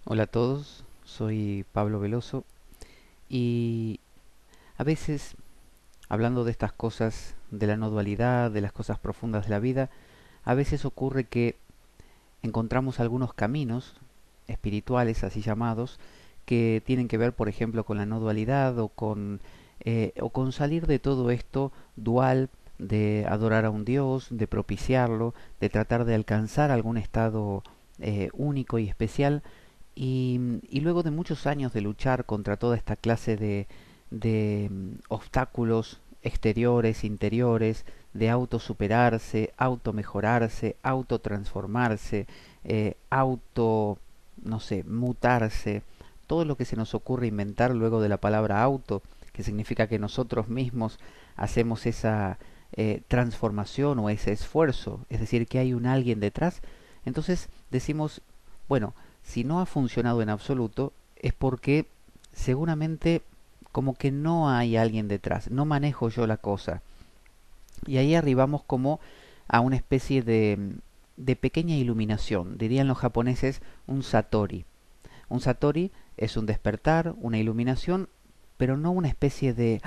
Hola a todos, soy Pablo Veloso y a veces, hablando de estas cosas, de la no dualidad, de las cosas profundas de la vida, a veces ocurre que encontramos algunos caminos espirituales, así llamados, que tienen que ver, por ejemplo, con la no dualidad o con salir de todo esto dual, de adorar a un Dios, de propiciarlo, de tratar de alcanzar algún estado único y especial y luego de muchos años de luchar contra toda esta clase de obstáculos exteriores, interiores, de autosuperarse, automejorarse, autotransformarse, auto, no sé, mutarse, todo lo que se nos ocurre inventar luego de la palabra auto, que significa que nosotros mismos hacemos esa transformación o ese esfuerzo, es decir, que hay un alguien detrás, entonces decimos, bueno, si no ha funcionado en absoluto, es porque seguramente como que no hay alguien detrás, no manejo yo la cosa. Y ahí arribamos como a una especie de pequeña iluminación, dirían los japoneses un satori. Un satori es un despertar, una iluminación, pero no una especie de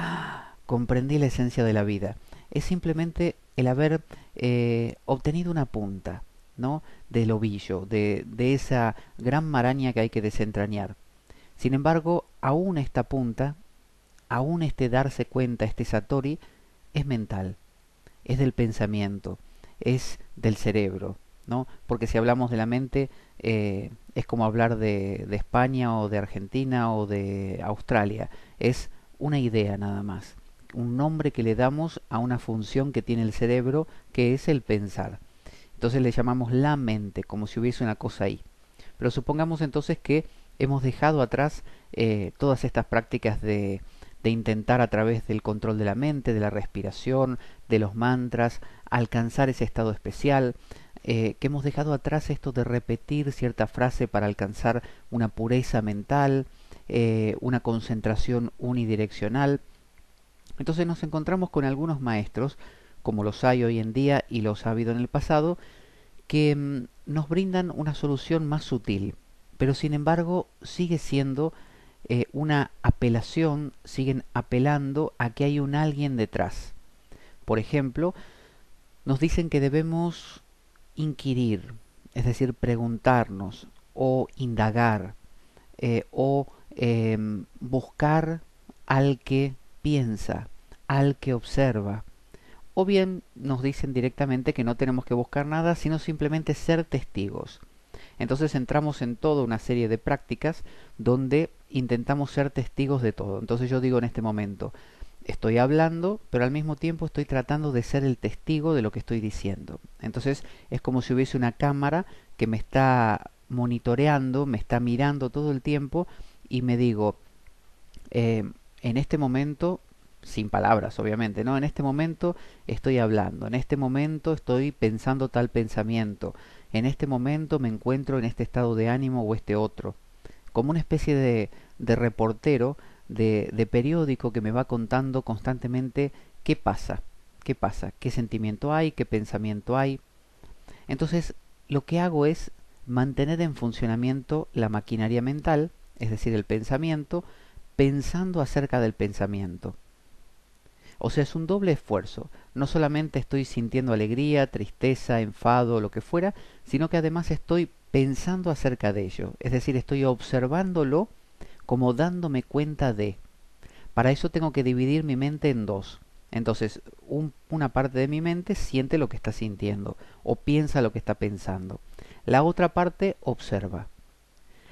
comprendí la esencia de la vida. Es simplemente el haber obtenido una punta, ¿no? Del ovillo, de esa gran maraña que hay que desentrañar. Sin embargo, aún esta punta, aún este darse cuenta, este satori, es mental, es del pensamiento, es del cerebro, ¿no? Porque si hablamos de la mente, es como hablar de España o de Argentina o de Australia, es una idea nada más, un nombre que le damos a una función que tiene el cerebro, que es el pensar. Entonces le llamamos la mente, como si hubiese una cosa ahí. Pero supongamos entonces que hemos dejado atrás todas estas prácticas de intentar a través del control de la mente, de la respiración, de los mantras, alcanzar ese estado especial, que hemos dejado atrás esto de repetir cierta frase para alcanzar una pureza mental, una concentración unidireccional. Entonces nos encontramos con algunos maestros, como los hay hoy en día y los ha habido en el pasado, que nos brindan una solución más sutil, pero sin embargo sigue siendo una apelación, siguen apelando a que hay un alguien detrás. Por ejemplo, nos dicen que debemos inquirir, es decir, preguntarnos o indagar o buscar al que piensa, al que observa, o bien nos dicen directamente que no tenemos que buscar nada, sino simplemente ser testigos. Entonces entramos en toda una serie de prácticas donde intentamos ser testigos de todo. Entonces yo digo en este momento, estoy hablando, pero al mismo tiempo estoy tratando de ser el testigo de lo que estoy diciendo. Entonces es como si hubiese una cámara que me está monitoreando, me está mirando todo el tiempo y me digo, eh, en este momento, sin palabras obviamente, ¿no? En este momento estoy hablando, en este momento estoy pensando tal pensamiento, en este momento me encuentro en este estado de ánimo o este otro, como una especie de reportero, de periódico que me va contando constantemente qué pasa, qué sentimiento hay, qué pensamiento hay. Entonces, lo que hago es mantener en funcionamiento la maquinaria mental, es decir, el pensamiento, pensando acerca del pensamiento. O sea, es un doble esfuerzo. No solamente estoy sintiendo alegría, tristeza, enfado, lo que fuera, sino que además estoy pensando acerca de ello. Es decir, estoy observándolo como dándome cuenta de. Para eso tengo que dividir mi mente en dos. Entonces, una parte de mi mente siente lo que está sintiendo o piensa lo que está pensando. La otra parte observa.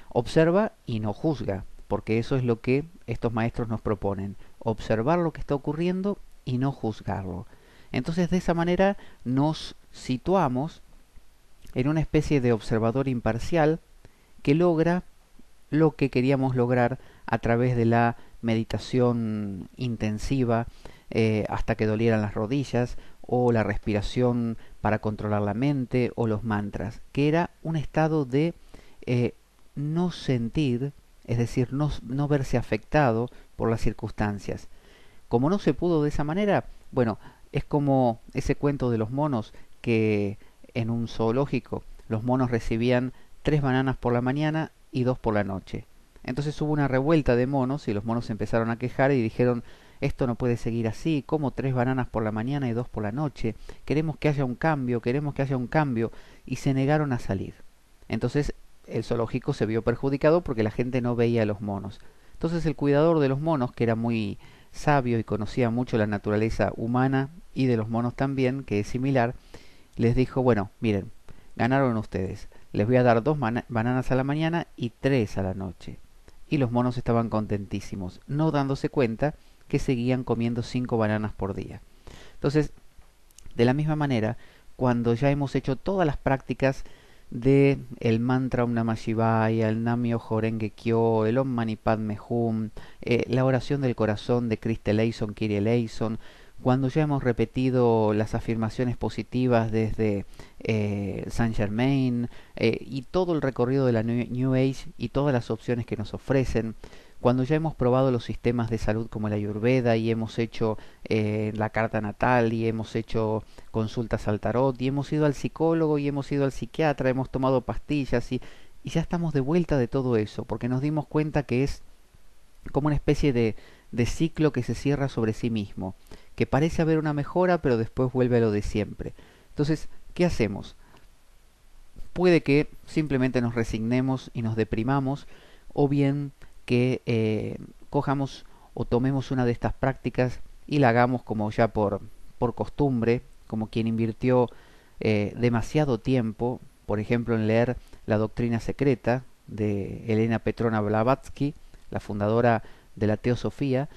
Observa y no juzga, porque eso es lo que estos maestros nos proponen. Observar lo que está ocurriendo y no juzgarlo. Entonces, de esa manera nos situamos en una especie de observador imparcial que logra lo que queríamos lograr a través de la meditación intensiva hasta que dolieran las rodillas, o la respiración para controlar la mente, o los mantras, que era un estado de eh, no sentir, es decir, no verse afectado por las circunstancias. Como no se pudo de esa manera, bueno, es como ese cuento de los monos que en un zoológico los monos recibían 3 bananas por la mañana y 2 por la noche. Entonces hubo una revuelta de monos y los monos se empezaron a quejar y dijeron, esto no puede seguir así, como 3 bananas por la mañana y 2 por la noche, queremos que haya un cambio, queremos que haya un cambio, y se negaron a salir. Entonces el zoológico se vio perjudicado porque la gente no veía a los monos. Entonces el cuidador de los monos, que era muy sabio y conocía mucho la naturaleza humana y de los monos también, que es similar, les dijo, bueno, miren, ganaron ustedes, les voy a dar 2 bananas a la mañana y 3 a la noche. Y los monos estaban contentísimos, no dándose cuenta que seguían comiendo 5 bananas por día. Entonces, de la misma manera, cuando ya hemos hecho todas las prácticas de el mantra Om Namah Shivaya, el Nam-myoho Renge Kyo, el Om Mani Padme Hum, la oración del corazón de Christ Eleison, Kyrie Eleison, cuando ya hemos repetido las afirmaciones positivas desde Saint Germain y todo el recorrido de la New Age y todas las opciones que nos ofrecen, cuando ya hemos probado los sistemas de salud como la Ayurveda y hemos hecho la carta natal y hemos hecho consultas al tarot y hemos ido al psicólogo y hemos ido al psiquiatra, hemos tomado pastillas y ya estamos de vuelta de todo eso porque nos dimos cuenta que es como una especie de ciclo que se cierra sobre sí mismo, que parece haber una mejora pero después vuelve a lo de siempre. Entonces, ¿qué hacemos? Puede que simplemente nos resignemos y nos deprimamos o bien que cojamos o tomemos una de estas prácticas y la hagamos como ya por costumbre, como quien invirtió demasiado tiempo, por ejemplo, en leer La Doctrina Secreta de Elena Petrona Blavatsky, la fundadora de la Teosofía,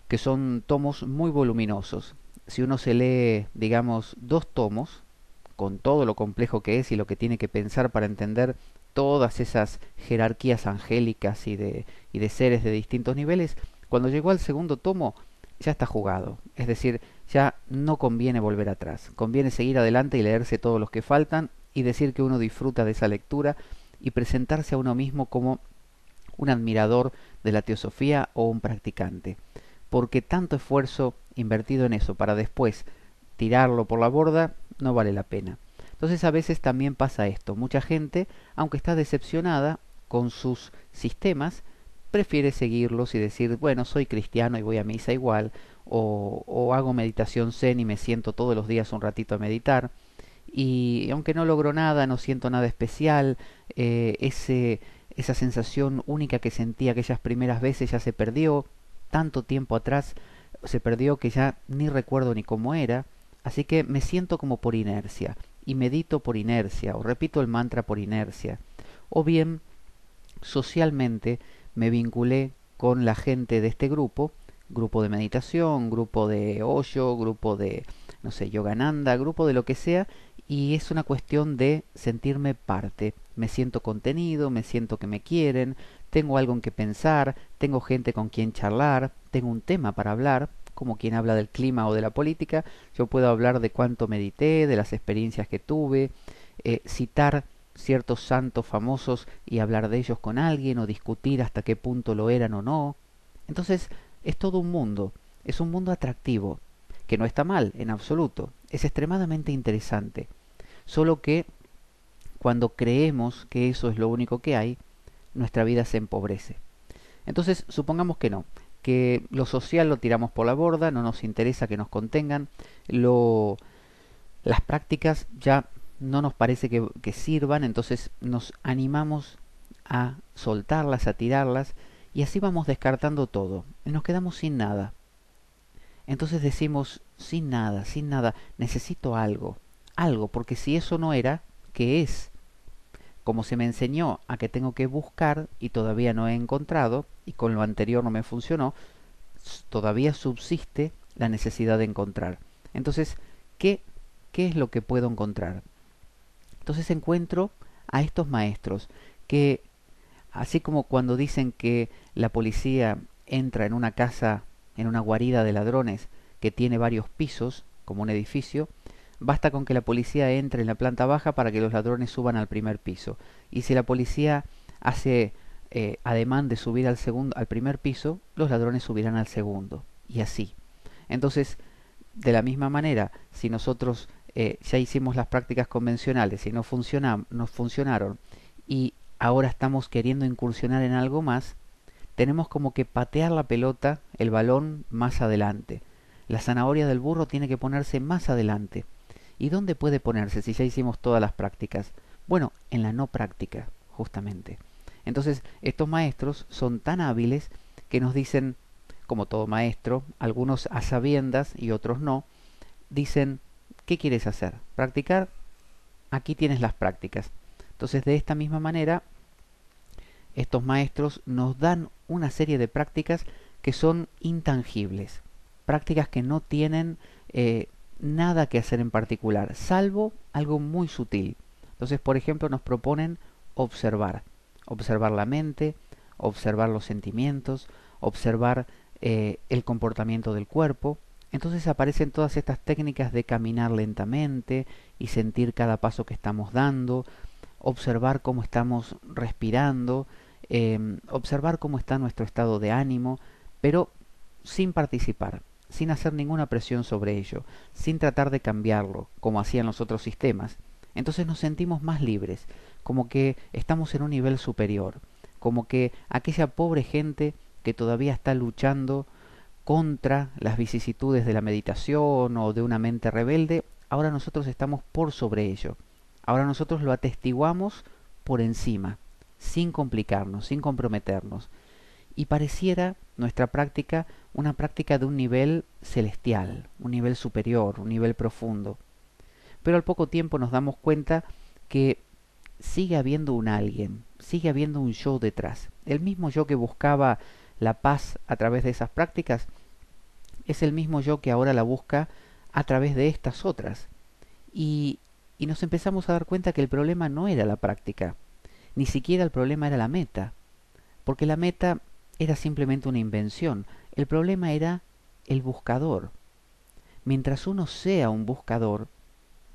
que son tomos muy voluminosos. Si uno se lee, digamos, 2 tomos, con todo lo complejo que es y lo que tiene que pensar para entender todas esas jerarquías angélicas y de seres de distintos niveles, cuando llegó al segundo tomo ya está jugado. Es decir, ya no conviene volver atrás. Conviene seguir adelante y leerse todos los que faltan y decir que uno disfruta de esa lectura y presentarse a uno mismo como un admirador de la teosofía o un practicante. Porque tanto esfuerzo invertido en eso para después tirarlo por la borda no vale la pena. Entonces a veces también pasa esto. Mucha gente, aunque está decepcionada con sus sistemas, prefiere seguirlos y decir, bueno, soy cristiano y voy a misa igual, o hago meditación zen y me siento todos los días un ratito a meditar, y aunque no logro nada, no siento nada especial, esa sensación única que sentí aquellas primeras veces ya se perdió, tanto tiempo atrás se perdió que ya ni recuerdo ni cómo era, así que me siento como por inercia, y medito por inercia, o repito el mantra por inercia, o bien socialmente me vinculé con la gente de este grupo de meditación, grupo de Osho, grupo de, no sé, Yogananda, grupo de lo que sea, y es una cuestión de sentirme parte. Me siento contenido, me siento que me quieren, tengo algo en que pensar, tengo gente con quien charlar, tengo un tema para hablar, como quien habla del clima o de la política, yo puedo hablar de cuánto medité, de las experiencias que tuve, citar ciertos santos famosos y hablar de ellos con alguien o discutir hasta qué punto lo eran o no. Entonces es todo un mundo, es un mundo atractivo, que no está mal en absoluto, es extremadamente interesante, solo que cuando creemos que eso es lo único que hay, nuestra vida se empobrece. Entonces supongamos que no, que lo social lo tiramos por la borda, no nos interesa que nos contengan, las prácticas ya no nos parece que sirvan, entonces nos animamos a soltarlas, a tirarlas, y así vamos descartando todo, y nos quedamos sin nada. Entonces decimos, sin nada, necesito algo, algo, porque si eso no era, ¿qué es? Como se me enseñó a que tengo que buscar y todavía no he encontrado, y con lo anterior no me funcionó, todavía subsiste la necesidad de encontrar. Entonces, ¿qué es lo que puedo encontrar? Entonces encuentro a estos maestros que, así como cuando dicen que la policía entra en una casa, en una guarida de ladrones que tiene varios pisos, como un edificio, basta con que la policía entre en la planta baja para que los ladrones suban al primer piso. Y si la policía hace ademán de subir al primer piso, los ladrones subirán al segundo. Y así. Entonces, de la misma manera, si nosotros ya hicimos las prácticas convencionales y no funcionaron, y ahora estamos queriendo incursionar en algo más, tenemos como que patear la pelota, el balón, más adelante. La zanahoria del burro tiene que ponerse más adelante. ¿Y dónde puede ponerse si ya hicimos todas las prácticas? Bueno, en la no práctica, justamente. Entonces, estos maestros son tan hábiles que nos dicen, como todo maestro, algunos a sabiendas y otros no, dicen, ¿qué quieres hacer? ¿Practicar? Aquí tienes las prácticas. Entonces, de esta misma manera, estos maestros nos dan una serie de prácticas que son intangibles, prácticas que no tienen nada que hacer en particular, salvo algo muy sutil. Entonces, por ejemplo, nos proponen observar, observar la mente, observar los sentimientos, observar el comportamiento del cuerpo. Entonces aparecen todas estas técnicas de caminar lentamente y sentir cada paso que estamos dando, observar cómo estamos respirando, observar cómo está nuestro estado de ánimo, pero sin participar, sin hacer ninguna presión sobre ello, sin tratar de cambiarlo, como hacían los otros sistemas. Entonces nos sentimos más libres, como que estamos en un nivel superior, como que aquella pobre gente que todavía está luchando contra las vicisitudes de la meditación o de una mente rebelde, ahora nosotros estamos por sobre ello. Ahora nosotros lo atestiguamos por encima, sin complicarnos, sin comprometernos. Y pareciera nuestra práctica una práctica de un nivel celestial, un nivel superior, un nivel profundo. Pero al poco tiempo nos damos cuenta que sigue habiendo un alguien, sigue habiendo un yo detrás. El mismo yo que buscaba la paz a través de esas prácticas es el mismo yo que ahora la busca a través de estas otras. Y, y nos empezamos a dar cuenta que el problema no era la práctica, ni siquiera el problema era la meta, porque la meta era simplemente una invención. El problema era el buscador. Mientras uno sea un buscador,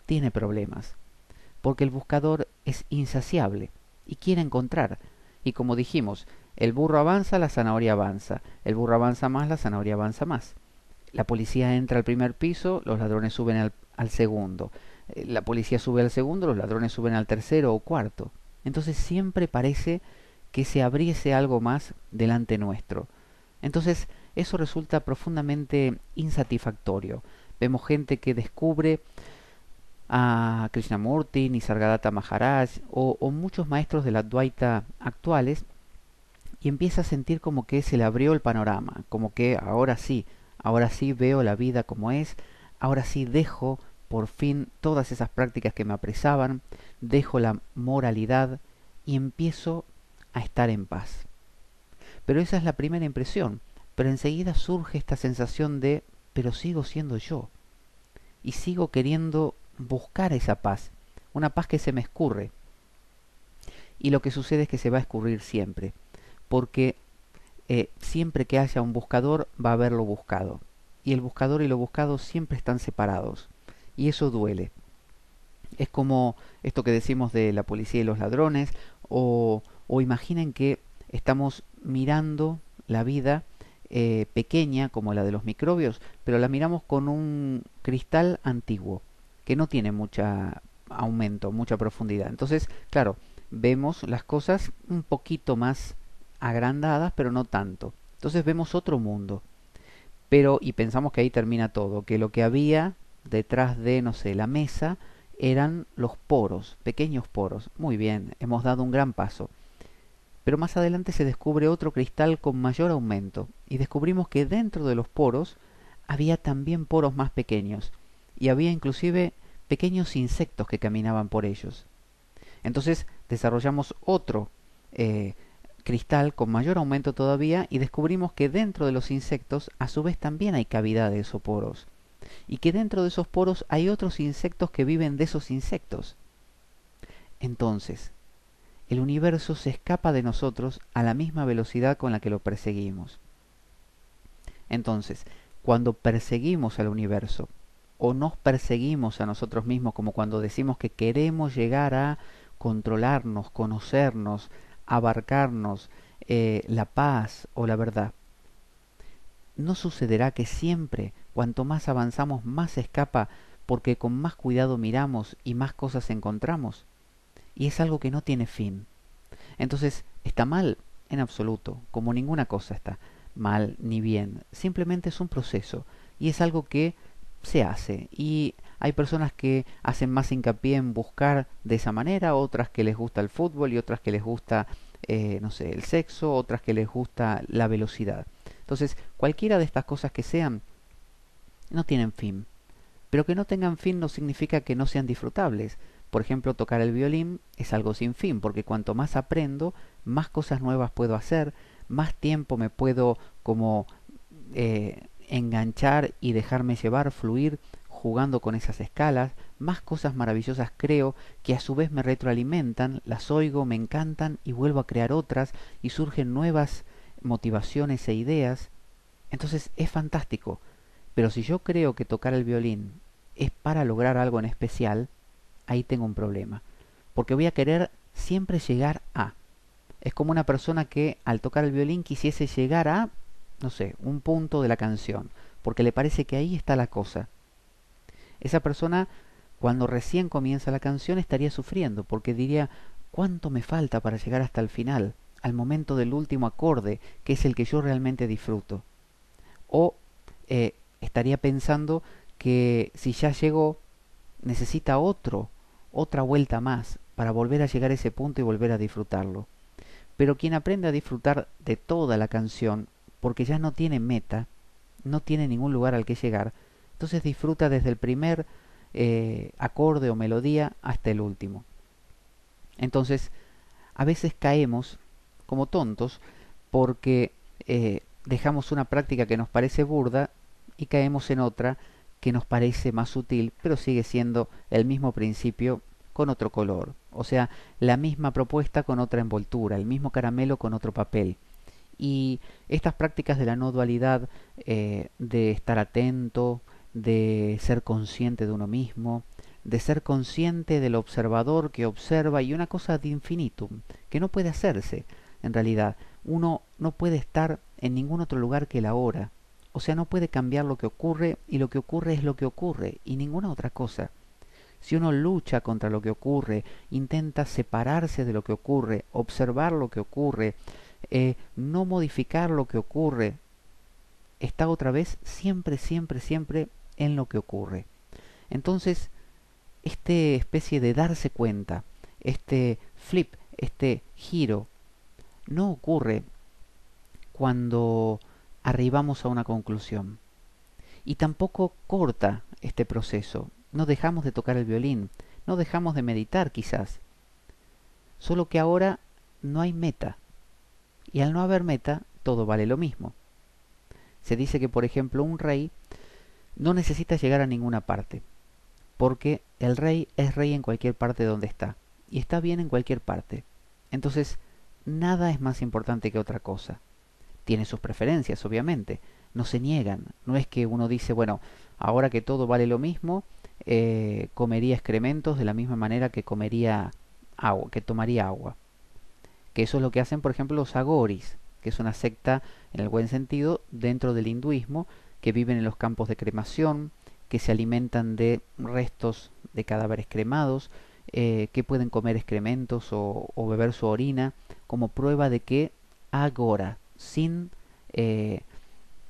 tiene problemas, porque el buscador es insaciable y quiere encontrar. Y como dijimos, el burro avanza, la zanahoria avanza. El burro avanza más, la zanahoria avanza más. La policía entra al primer piso, los ladrones suben al segundo. La policía sube al segundo, los ladrones suben al tercero o cuarto. Entonces siempre parece que se abriese algo más delante nuestro. Entonces eso resulta profundamente insatisfactorio. Vemos gente que descubre a Krishnamurti, Nisargadatta Maharaj o muchos maestros de la Advaita actuales y empieza a sentir como que se le abrió el panorama, como que ahora sí veo la vida como es, ahora sí dejo por fin todas esas prácticas que me apresaban, dejo la moralidad y empiezo a estar en paz. Pero esa es la primera impresión, pero enseguida surge esta sensación de, pero sigo siendo yo, y sigo queriendo buscar esa paz, una paz que se me escurre, y lo que sucede es que se va a escurrir siempre, porque siempre que haya un buscador va a haber lo buscado. Y el buscador y lo buscado siempre están separados. Y eso duele. Es como esto que decimos de la policía y los ladrones. O imaginen que estamos mirando la vida pequeña como la de los microbios, pero la miramos con un cristal antiguo, que no tiene mucha aumento, mucha profundidad. Entonces, claro, vemos las cosas un poquito más agrandadas, pero no tanto. Entonces vemos otro mundo. Pero, y pensamos que ahí termina todo, que lo que había detrás de, no sé, la mesa eran los poros, pequeños poros. Muy bien, hemos dado un gran paso. Pero más adelante se descubre otro cristal con mayor aumento y descubrimos que dentro de los poros había también poros más pequeños y había inclusive pequeños insectos que caminaban por ellos. Entonces desarrollamos otro cristal con mayor aumento todavía y descubrimos que dentro de los insectos a su vez también hay cavidades o poros y que dentro de esos poros hay otros insectos que viven de esos insectos. Entonces, el universo se escapa de nosotros a la misma velocidad con la que lo perseguimos. Entonces, cuando perseguimos al universo o nos perseguimos a nosotros mismos, como cuando decimos que queremos llegar a controlarnos, conocernos, abarcarnos, la paz o la verdad, ¿no sucederá que siempre, cuanto más avanzamos, más se escapa porque con más cuidado miramos y más cosas encontramos? Y es algo que no tiene fin. Entonces, ¿está mal? En absoluto, como ninguna cosa está mal ni bien. Simplemente es un proceso y es algo que se hace. Y hay personas que hacen más hincapié en buscar de esa manera, otras que les gusta el fútbol y otras que les gusta, no sé, el sexo, otras que les gusta la velocidad. Entonces, cualquiera de estas cosas que sean, no tienen fin. Pero que no tengan fin no significa que no sean disfrutables. Por ejemplo, tocar el violín es algo sin fin, porque cuanto más aprendo, más cosas nuevas puedo hacer, más tiempo me puedo como enganchar y dejarme llevar, fluir, jugando con esas escalas, más cosas maravillosas creo que a su vez me retroalimentan, las oigo, me encantan y vuelvo a crear otras y surgen nuevas motivaciones e ideas. Entonces es fantástico. Pero si yo creo que tocar el violín es para lograr algo en especial, ahí tengo un problema. Porque voy a querer siempre llegar a. Es como una persona que al tocar el violín quisiese llegar a, no sé, un punto de la canción, porque le parece que ahí está la cosa. Esa persona, cuando recién comienza la canción, estaría sufriendo, porque diría, ¿cuánto me falta para llegar hasta el final, al momento del último acorde, que es el que yo realmente disfruto? O estaría pensando que si ya llegó, necesita otra vuelta más para volver a llegar a ese punto y volver a disfrutarlo. Pero quien aprende a disfrutar de toda la canción, porque ya no tiene meta, no tiene ningún lugar al que llegar, entonces disfruta desde el primer acorde o melodía hasta el último. Entonces, a veces caemos como tontos porque dejamos una práctica que nos parece burda y caemos en otra que nos parece más sutil, pero sigue siendo el mismo principio con otro color. O sea, la misma propuesta con otra envoltura, el mismo caramelo con otro papel. Y estas prácticas de la no dualidad, de estar atento, de ser consciente de uno mismo, de ser consciente del observador que observa y una cosa de infinitum, que no puede hacerse. En realidad, uno no puede estar en ningún otro lugar que el ahora. O sea, no puede cambiar lo que ocurre y lo que ocurre es lo que ocurre y ninguna otra cosa. Si uno lucha contra lo que ocurre, intenta separarse de lo que ocurre, observar lo que ocurre, no modificar lo que ocurre, está otra vez siempre, siempre, siempre en lo que ocurre. Entonces, este especie de darse cuenta, este flip, este giro, no ocurre cuando arribamos a una conclusión. Y tampoco corta este proceso. No dejamos de tocar el violín, no dejamos de meditar quizás. Solo que ahora no hay meta. Y al no haber meta, todo vale lo mismo. Se dice que, por ejemplo, un rey no necesita llegar a ninguna parte, porque el rey es rey en cualquier parte donde está, y está bien en cualquier parte. Entonces, nada es más importante que otra cosa. Tiene sus preferencias, obviamente, no se niegan. No es que uno dice, bueno, ahora que todo vale lo mismo, comería excrementos de la misma manera que comería agua, que tomaría agua. Que eso es lo que hacen, por ejemplo, los agoris, que es una secta, en el buen sentido, dentro del hinduismo, que viven en los campos de cremación, que se alimentan de restos de cadáveres cremados, que pueden comer excrementos o beber su orina, como prueba de que agora, eh,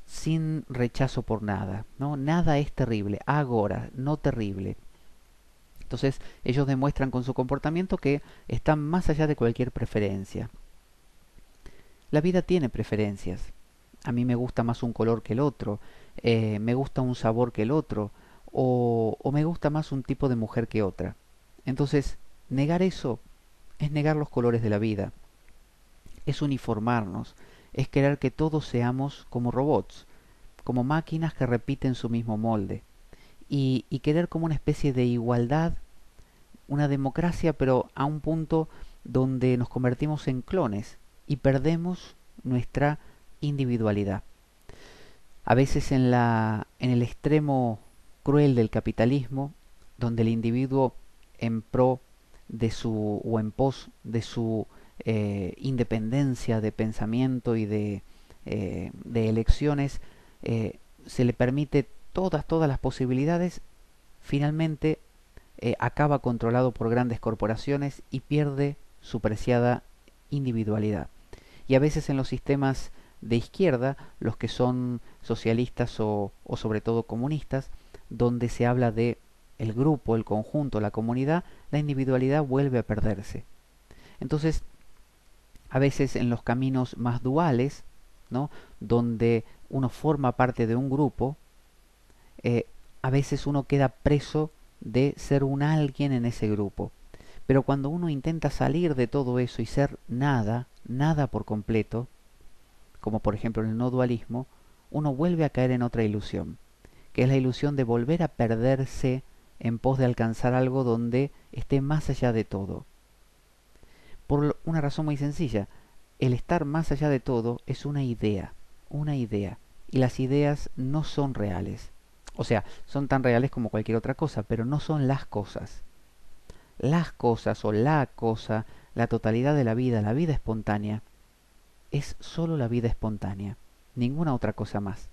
sin rechazo por nada, ¿no? Nada es terrible, agora, no terrible. Entonces ellos demuestran con su comportamiento que están más allá de cualquier preferencia. La vida tiene preferencias. A mí me gusta más un color que el otro, me gusta un sabor que el otro, o me gusta más un tipo de mujer que otra. Entonces, negar eso es negar los colores de la vida, es uniformarnos, es querer que todos seamos como robots, como máquinas que repiten su mismo molde, y querer como una especie de igualdad, una democracia, pero a un punto donde nos convertimos en clones y perdemos nuestra individualidad. A veces en el extremo cruel del capitalismo, donde el individuo en pro de su o en pos de su independencia de pensamiento y de elecciones, se le permite todas las posibilidades, finalmente acaba controlado por grandes corporaciones y pierde su preciada individualidad. Y a veces en los sistemas de izquierda, los que son socialistas o sobre todo comunistas, donde se habla de el grupo, el conjunto, la comunidad, la individualidad vuelve a perderse. Entonces, a veces en los caminos más duales, ¿no? Donde uno forma parte de un grupo, eh, a veces uno queda preso de ser un alguien en ese grupo. Pero cuando uno intenta salir de todo eso y ser nada, nada por completo, como por ejemplo en el no dualismo, uno vuelve a caer en otra ilusión, que es la ilusión de volver a perderse en pos de alcanzar algo donde esté más allá de todo. Por una razón muy sencilla, el estar más allá de todo es una idea, y las ideas no son reales. O sea, son tan reales como cualquier otra cosa, pero no son las cosas. Las cosas o la cosa, la totalidad de la vida espontánea, es solo la vida espontánea, ninguna otra cosa más.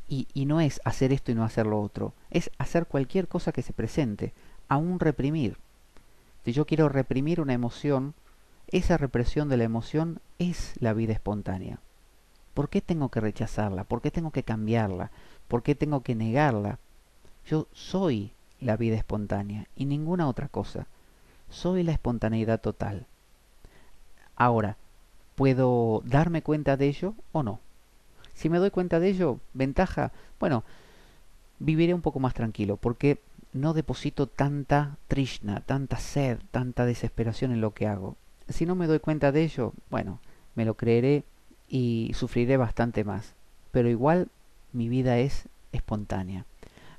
Y no es hacer esto y no hacer lo otro, es hacer cualquier cosa que se presente, aún reprimir. Si yo quiero reprimir una emoción, esa represión de la emoción es la vida espontánea. ¿Por qué tengo que rechazarla? ¿Por qué tengo que cambiarla? ¿Por qué tengo que negarla? Yo soy la vida espontánea y ninguna otra cosa. Soy la espontaneidad total. Ahora, ¿puedo darme cuenta de ello o no? Si me doy cuenta de ello, ventaja, bueno, viviré un poco más tranquilo porque no deposito tanta trishna, tanta sed, tanta desesperación en lo que hago. Si no me doy cuenta de ello, bueno, me lo creeré y sufriré bastante más. Pero igual mi vida es espontánea.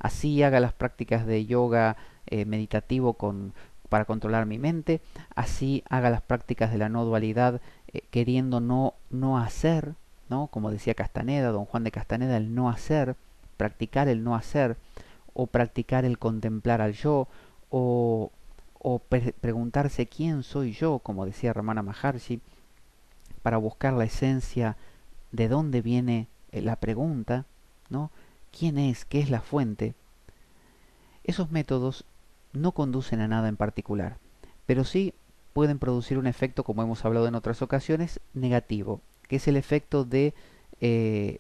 Así haga las prácticas de yoga meditativo para controlar mi mente, así haga las prácticas de la no dualidad queriendo no hacer, ¿no? Como decía Castaneda, don Juan de Castaneda, el no hacer, practicar el no hacer, o practicar el contemplar al yo, o, preguntarse quién soy yo, como decía Ramana Maharshi, para buscar la esencia de dónde viene la pregunta, ¿no? ¿Quién es? ¿Qué es la fuente? Esos métodos no conducen a nada en particular, pero sí pueden producir un efecto, como hemos hablado en otras ocasiones, negativo, que es el efecto de... eh,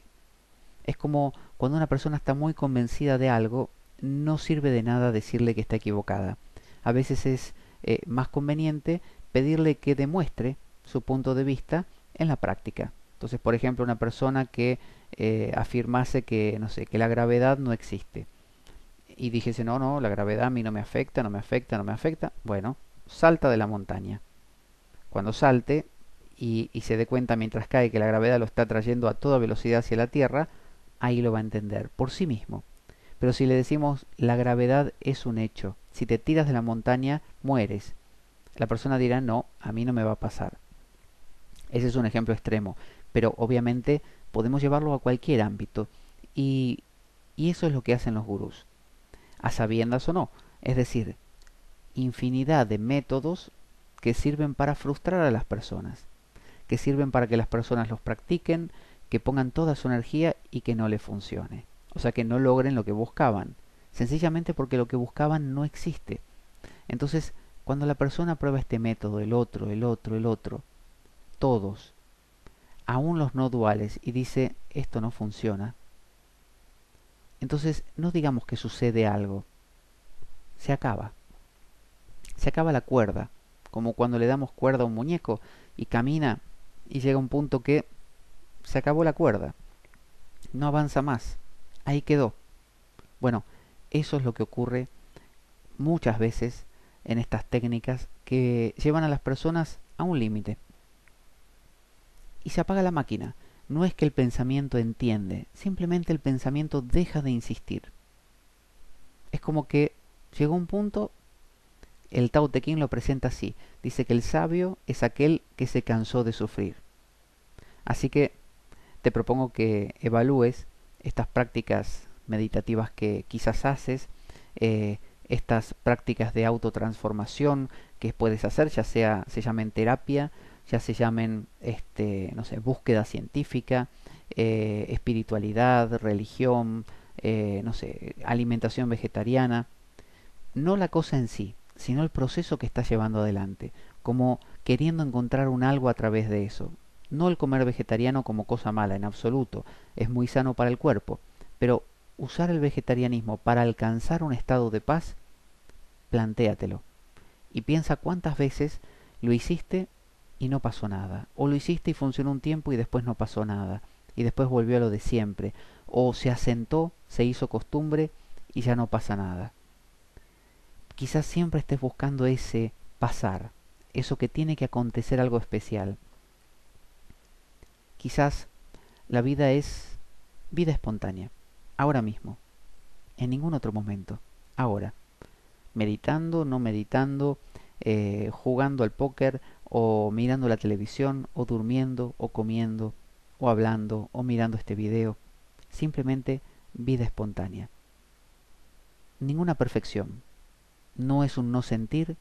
es como cuando una persona está muy convencida de algo, no sirve de nada decirle que está equivocada. A veces es más conveniente pedirle que demuestre su punto de vista en la práctica. Entonces, por ejemplo, una persona que afirmase que, no sé, que la gravedad no existe y dijese, no, no, la gravedad a mí no me afecta, no me afecta, no me afecta, bueno, salta de la montaña. Cuando salte y se dé cuenta mientras cae que la gravedad lo está trayendo a toda velocidad hacia la Tierra, ahí lo va a entender por sí mismo. Pero si le decimos la gravedad es un hecho, si te tiras de la montaña mueres, la persona dirá no, a mí no me va a pasar. Ese es un ejemplo extremo, pero obviamente podemos llevarlo a cualquier ámbito y, y eso es lo que hacen los gurús, a sabiendas o no, es decir, infinidad de métodos que sirven para frustrar a las personas, que sirven para que las personas los practiquen, que pongan toda su energía y que no le funcione. O sea, que no logren lo que buscaban, sencillamente porque lo que buscaban no existe. Entonces, cuando la persona prueba este método, el otro, el otro, el otro, todos, aún los no duales, y dice, esto no funciona, entonces no digamos que sucede algo, se acaba. Se acaba la cuerda, como cuando le damos cuerda a un muñeco y camina y llega un punto que se acabó la cuerda, no avanza más, ahí quedó. Bueno, eso es lo que ocurre muchas veces en estas técnicas que llevan a las personas a un límite y se apaga la máquina. No es que el pensamiento entiende, simplemente el pensamiento deja de insistir. Es como que llegó un punto, el Tao Te Ching lo presenta así, dice que el sabio es aquel que se cansó de sufrir. Así que te propongo que evalúes estas prácticas meditativas que quizás haces, estas prácticas de autotransformación que puedes hacer, ya sea se llamen terapia, ya se llamen, no sé, búsqueda científica, espiritualidad, religión, no sé, alimentación vegetariana, no la cosa en sí, sino el proceso que estás llevando adelante, como queriendo encontrar un algo a través de eso. No el comer vegetariano como cosa mala, en absoluto, es muy sano para el cuerpo, pero usar el vegetarianismo para alcanzar un estado de paz, plantéatelo. Y piensa cuántas veces lo hiciste y no pasó nada, o lo hiciste y funcionó un tiempo y después no pasó nada, y después volvió a lo de siempre, o se asentó, se hizo costumbre y ya no pasa nada. Quizás siempre estés buscando ese pasar, eso que tiene que acontecer algo especial. Quizás la vida es vida espontánea, ahora mismo, en ningún otro momento, ahora, meditando, no meditando, jugando al póker, o mirando la televisión, o durmiendo, o comiendo, o hablando, o mirando este video. Simplemente vida espontánea. Ninguna perfección. No es un no sentir,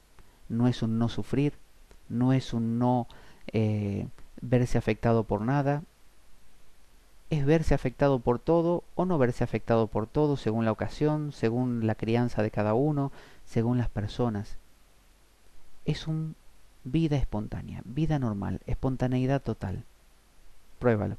no es un no sufrir, no es un no eh, verse afectado por nada. Es verse afectado por todo o no verse afectado por todo según la ocasión, según la crianza de cada uno, según las personas. Es un vida espontánea, vida normal, espontaneidad total. Pruébalo.